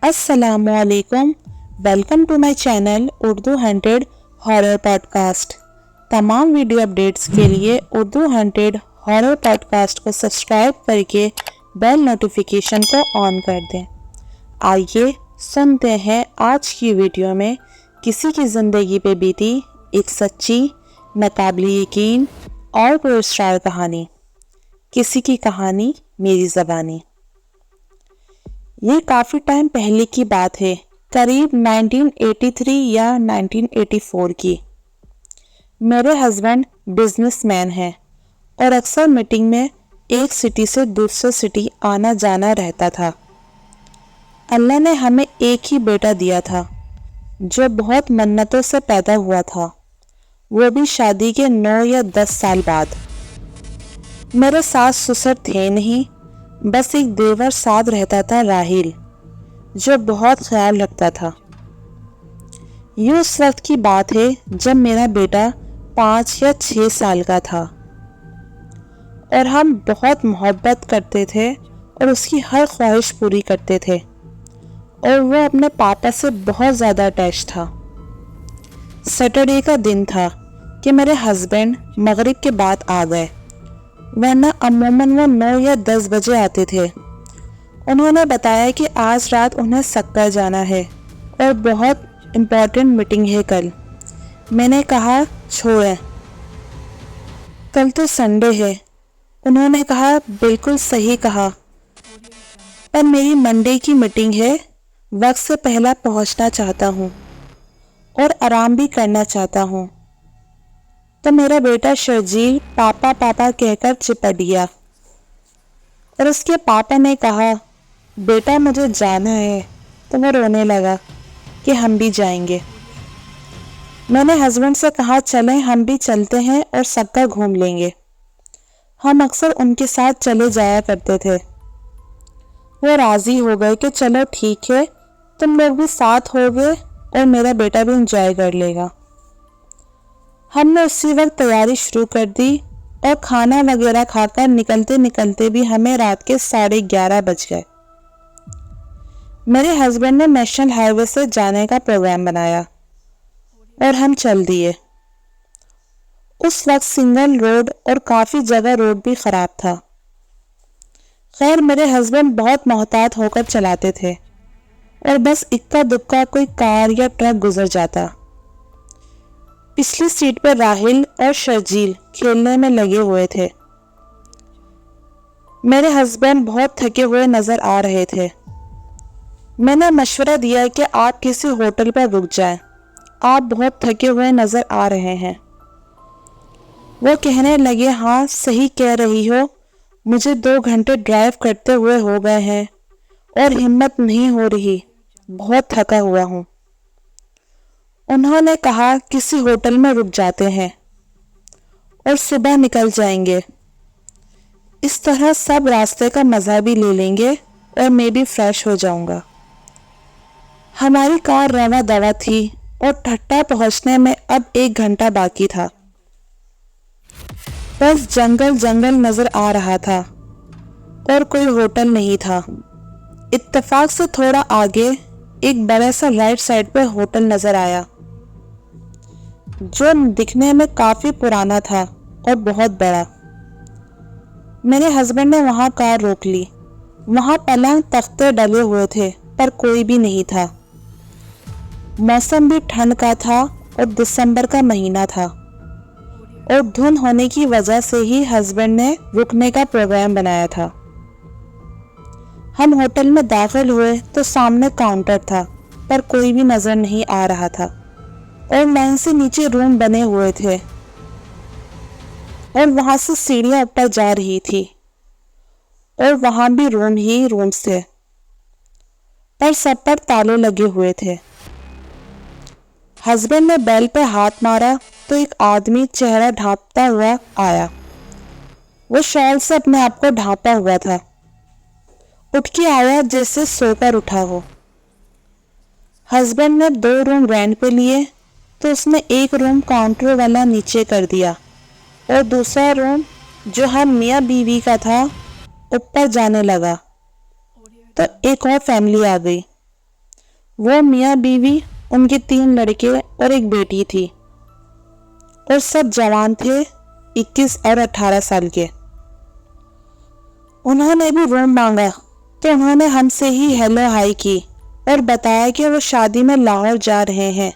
अस्सलामुअलैकुम। Welcome to my channel Urdu haunted horror podcast. तमाम video updates के लिए उर्दू हंटेड हॉरर पॉडकास्ट को सब्सक्राइब करके बेल नोटिफिकेशन को ऑन कर दें। आइए सुनते हैं आज की वीडियो में किसी की ज़िंदगी पे बीती एक सच्ची, नाकाबिले यकीन और पुरस्कार कहानी। किसी की कहानी मेरी ज़बानी। ये काफ़ी टाइम पहले की बात है, करीब 1983 या 1984 की। मेरे हस्बैंड बिजनेसमैन हैं और अक्सर मीटिंग में एक सिटी से दूसरे सिटी आना जाना रहता था। अल्लाह ने हमें एक ही बेटा दिया था जो बहुत मन्नतों से पैदा हुआ था, वो भी शादी के 9 या 10 साल बाद। मेरे सास ससुर थे नहीं, बस एक देवर साथ रहता था राहिल, जो बहुत ख्याल रखता था। ये उस वक्त की बात है जब मेरा बेटा 5 या 6 साल का था और हम बहुत मोहब्बत करते थे और उसकी हर ख्वाहिश पूरी करते थे और वो अपने पापा से बहुत ज़्यादा अटैच था। सैटरडे का दिन था कि मेरे हस्बैंड मगरिब के बाद आ गए, वरना अमूमन वो 9 या 10 बजे आते थे। उन्होंने बताया कि आज रात उन्हें सक्का जाना है और बहुत इम्पोर्टेंट मीटिंग है कल। मैंने कहा छोड़ें, कल तो संडे है। उन्होंने कहा बिल्कुल सही कहा, पर मेरी मंडे की मीटिंग है, वक्त से पहला पहुंचना चाहता हूं और आराम भी करना चाहता हूं। तो मेरा बेटा शर्जील पापा पापा कहकर चिपट गया और उसके पापा ने कहा बेटा मुझे जाना है, तो वो रोने लगा कि हम भी जाएंगे। मैंने हस्बैंड से कहा चलें हम भी चलते हैं और सक्का घूम लेंगे। हम अक्सर उनके साथ चले जाया करते थे। वो राजी हो गए कि चलो ठीक है, तुम लोग भी साथ होगे और मेरा बेटा भी एंजॉय कर लेगा। हमने उसी वक्त तैयारी शुरू कर दी और खाना वगैरह खाकर निकलते निकलते भी हमें रात के 11:30 बज गए। मेरे हस्बैंड ने नेशनल हाईवे से जाने का प्रोग्राम बनाया और हम चल दिए। उस वक्त सिंगल रोड और काफ़ी जगह रोड भी ख़राब था। खैर मेरे हस्बैंड बहुत मोहतात होकर चलाते थे और बस इक्का दुक्का कोई कार या ट्रक गुजर जाता। पिछली सीट पर राहिल और शर्जील खेलने में लगे हुए थे। मेरे हस्बैंड बहुत थके हुए नज़र आ रहे थे। मैंने मशवरा दिया कि आप किसी होटल पर रुक जाएं, आप बहुत थके हुए नज़र आ रहे हैं। वो कहने लगे हाँ सही कह रही हो, मुझे 2 घंटे ड्राइव करते हुए हो गए हैं और हिम्मत नहीं हो रही, बहुत थका हुआ हूँ। उन्होंने कहा किसी होटल में रुक जाते हैं और सुबह निकल जाएंगे, इस तरह सब रास्ते का मज़ा भी ले लेंगे और मैं भी फ्रेश हो जाऊंगा। हमारी कार रवा दवा थी और ठट्टा पहुंचने में अब 1 घंटा बाकी था। बस जंगल जंगल नजर आ रहा था और कोई होटल नहीं था। इत्तेफाक से थोड़ा आगे एक बड़ा सा राइट साइड पे होटल नजर आया, जो दिखने में काफी पुराना था और बहुत बड़ा। मेरे हस्बैंड ने वहां कार रोक ली। वहां पलंग तख्ते डले हुए थे पर कोई भी नहीं था। मौसम भी ठंड का था और दिसंबर का महीना था और धुंध होने की वजह से ही हस्बैंड ने रुकने का प्रोग्राम बनाया था। हम होटल में दाखिल हुए तो सामने काउंटर था पर कोई भी नजर नहीं आ रहा था और लाइन से नीचे रूम बने हुए थे और वहां से सीढ़ियां ऊपर जा रही थी और वहां भी रूम ही रूम्स थे, पर सब पर ताले लगे हुए थे। हस्बैंड ने बेल पे हाथ मारा तो एक आदमी चेहरा ढांपता हुआ आया। वो शॉल से अपने आप को ढांपा हुआ था। उठ के आया जैसे सोकर उठा हो। हस्बैंड ने 2 रूम रेंट पे लिए तो उसने एक रूम काउंटर वाला नीचे कर दिया और दूसरा रूम जो हम मियाँ बीवी का था ऊपर जाने लगा। तो एक और फैमिली आ गई। वो मियाँ बीवी, उनके 3 लड़के और एक बेटी थी और सब जवान थे, 21 और 18 साल के। उन्होंने भी रूम मांगा तो उन्होंने हमसे ही हेलो हाय की और बताया कि वो शादी में लाहौर जा रहे हैं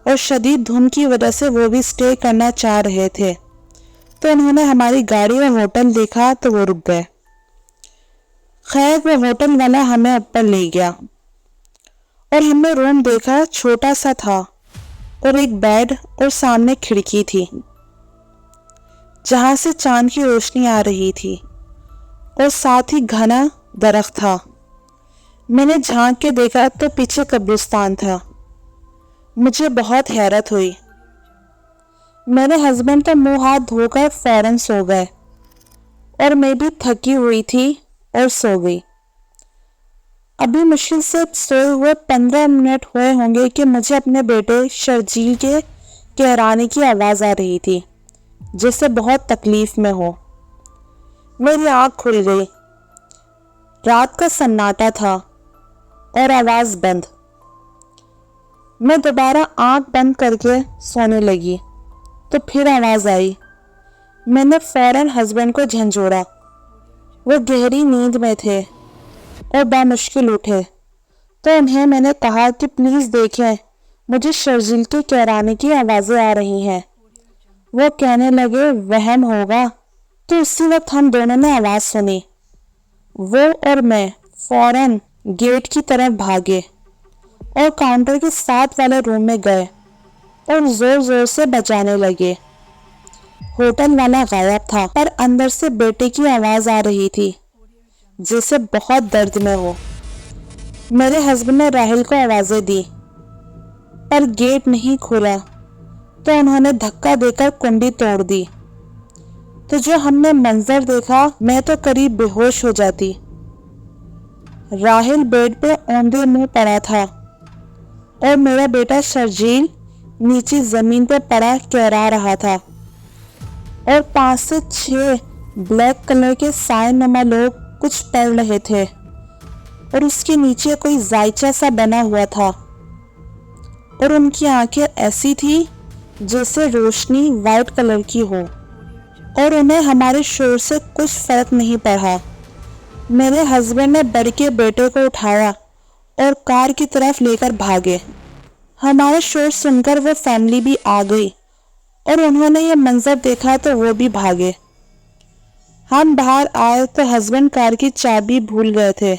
और शदीद धुंध की वजह से वो भी स्टे करना चाह रहे थे। तो उन्होंने हमारी गाड़ी और होटल देखा तो वो रुक गए। खैर वो होटल वाला हमें ऊपर ले गया और हमने रूम देखा, छोटा सा था और एक बेड और सामने खिड़की थी जहां से चांद की रोशनी आ रही थी और साथ ही घना दरख्त था। मैंने झांक के देखा तो पीछे कब्रिस्तान था। मुझे बहुत हैरत हुई। मेरे हस्बैंड तो मुंह हाथ धोकर फौरन सो गए और मैं भी थकी हुई थी और सो गई। अभी मुश्किल से सोए हुए 15 मिनट हुए होंगे कि मुझे अपने बेटे शर्जील के कहराने की आवाज़ आ रही थी, जिससे बहुत तकलीफ में हो। मेरी आँख खुल गई। रात का सन्नाटा था और आवाज़ बंद। मैं दोबारा आँख बंद करके सोने लगी तो फिर आवाज़ आई। मैंने फौरन हस्बैंड को झंझोड़ा। वो गहरी नींद में थे और बामुश्किल उठे तो उन्हें मैंने कहा कि प्लीज़ देखें, मुझे शर्जील के कहराने की आवाज़ें आ रही हैं। वो कहने लगे वहम होगा। तो उसी वक्त हम दोनों ने आवाज़ सुनी। वो और मैं फौरन गेट की तरफ भागे और काउंटर के साथ वाले रूम में गए और जोर जोर से बजाने लगे। होटल वाला गायब था पर अंदर से बेटे की आवाज़ आ रही थी जैसे बहुत दर्द में हो। मेरे हस्बैंड ने राहिल को आवाज़ें दी पर गेट नहीं खुला तो उन्होंने धक्का देकर कुंडी तोड़ दी। तो जो हमने मंजर देखा, मैं तो करीब बेहोश हो जाती। राहिल बेड पे औंधे मुंह पड़ा था और मेरा बेटा शर्जील नीचे जमीन पर पड़ा कहरा रहा था और 5 से 6 ब्लैक कलर के सायनुमा लोग कुछ पढ़ रहे थे और उसके नीचे कोई जायचा सा बना हुआ था और उनकी आंखें ऐसी थी जैसे रोशनी वाइट कलर की हो और उन्हें हमारे शोर से कुछ फर्क नहीं पड़ा। मेरे हस्बैंड ने बढ़ के बेटे को उठाया और कार की तरफ लेकर भागे। हमारे शोर सुनकर वो फैमिली भी आ गई और उन्होंने ये मंजर देखा तो वो भी भागे। हम बाहर आए तो हस्बैंड कार की चाबी भूल गए थे।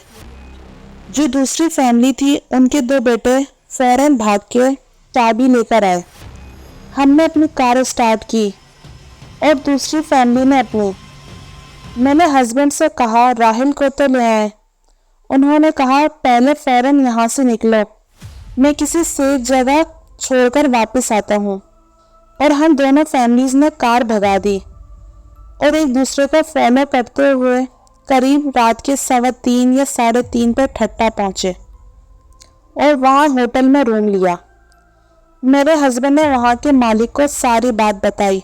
जो दूसरी फैमिली थी उनके 2 बेटे फौरन भाग के चाबी लेकर आए। हमने अपनी कार स्टार्ट की और दूसरी फैमिली ने अपनी। मैंने हस्बैंड से कहा राहिल को तो ले आए। उन्होंने कहा पहले फौरन यहाँ से निकलो, मैं किसी सेफ जगह छोड़कर वापस आता हूँ। और हम दोनों फैमिलीज ने कार भगा दी और एक दूसरे को फॉलो करते हुए करीब रात के 3:15 या 3:30 पर ठट्टा पहुँचे और वहाँ होटल में रूम लिया। मेरे हस्बैंड ने वहाँ के मालिक को सारी बात बताई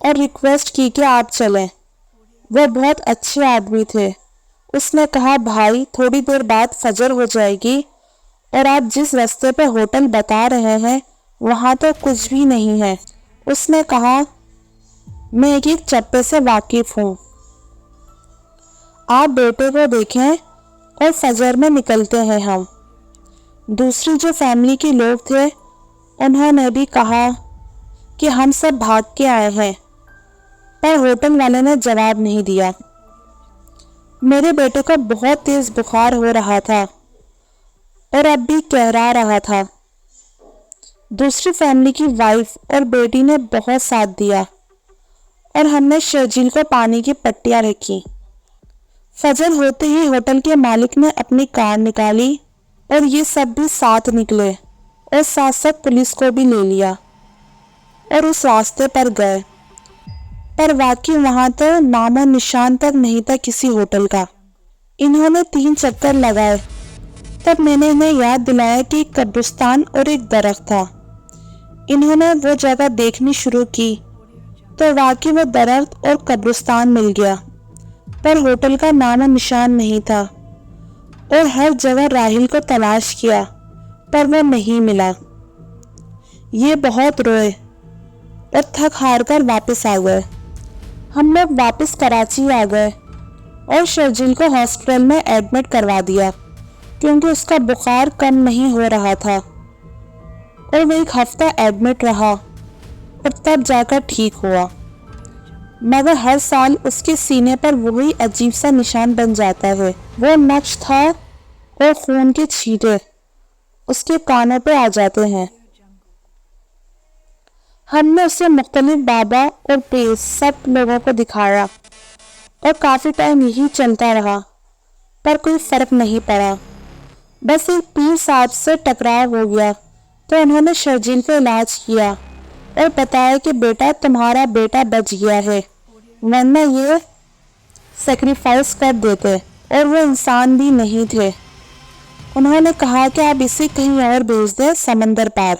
और रिक्वेस्ट की कि आप चलें। वह बहुत अच्छे आदमी थे। उसने कहा भाई थोड़ी देर बाद फजर हो जाएगी और आप जिस रास्ते पे होटल बता रहे हैं वहाँ तो कुछ भी नहीं है। उसने कहा मैं एक चप्पे से वाकिफ हूँ, आप बेटे को देखें और फजर में निकलते हैं हम। दूसरी जो फैमिली के लोग थे उन्होंने भी कहा कि हम सब भाग के आए हैं, पर होटल वाले ने जवाब नहीं दिया। मेरे बेटे को बहुत तेज बुखार हो रहा था और अब भी कहरा रहा था। दूसरी फैमिली की वाइफ और बेटी ने बहुत साथ दिया और हमने शर्जील को पानी की पट्टियाँ रखी। फजर होते ही होटल के मालिक ने अपनी कार निकाली और ये सब भी साथ निकले और साथ साथ पुलिस को भी ले लिया और उस रास्ते पर गए। पर वाकई वहाँ तो नामो निशान तक नहीं था किसी होटल का। इन्होंने 3 चक्कर लगाए, तब मैंने इन्हें याद दिलाया कि एक कब्रिस्तान और एक दरख्त था। इन्होंने वो जगह देखनी शुरू की तो वाकई वो दरख्त और कब्रिस्तान मिल गया, पर होटल का नामो निशान नहीं था। और हर जगह राहिल को तलाश किया पर वो नहीं मिला। ये बहुत रोए और थक हार कर वापस आ गए। हम लोग वापस कराची आ गए और शर्जील को हॉस्पिटल में एडमिट करवा दिया क्योंकि उसका बुखार कम नहीं हो रहा था और वो 1 हफ्ता एडमिट रहा और तब जाकर ठीक हुआ। मगर हर साल उसके सीने पर वही अजीब सा निशान बन जाता है। वो नक्श था और खून के छींटे उसके कानों पे आ जाते हैं। हमने उसे मुख्तलिफ बाबा और पीर सब लोगों को दिखाया और काफ़ी टाइम यही चलता रहा पर कोई फ़र्क नहीं पड़ा। बस एक पीर साहब से टकराव हो गया तो उन्होंने शर्जील का इलाज किया और बताया कि बेटा तुम्हारा बेटा बच गया है, वरना ये सेक्रीफाइस कर देते और वो इंसान भी नहीं थे। उन्होंने कहा कि आप इसे कहीं और भेज दें, समंदर पार।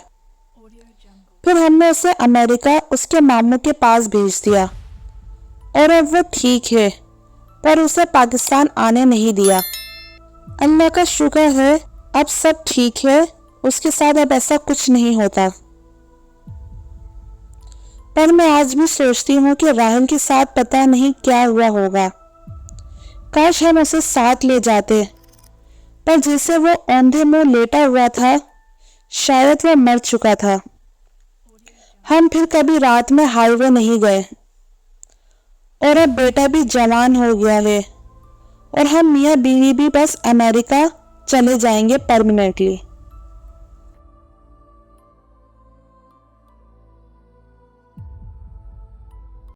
फिर हमने उसे अमेरिका उसके मामू के पास भेज दिया और अब वो ठीक है, पर उसे पाकिस्तान आने नहीं दिया। अल्लाह का शुक्र है अब सब ठीक है, उसके साथ अब ऐसा कुछ नहीं होता। पर मैं आज भी सोचती हूँ कि राहिल के साथ पता नहीं क्या हुआ होगा। काश हम उसे साथ ले जाते, पर जैसे वो औंधे मुंह लेटा हुआ था, शायद वो मर चुका था। हम फिर कभी रात में हाईवे नहीं गए और अब बेटा भी जवान हो गया है और हम मियाँ बीवी भी बस अमेरिका चले जाएंगे परमानेंटली।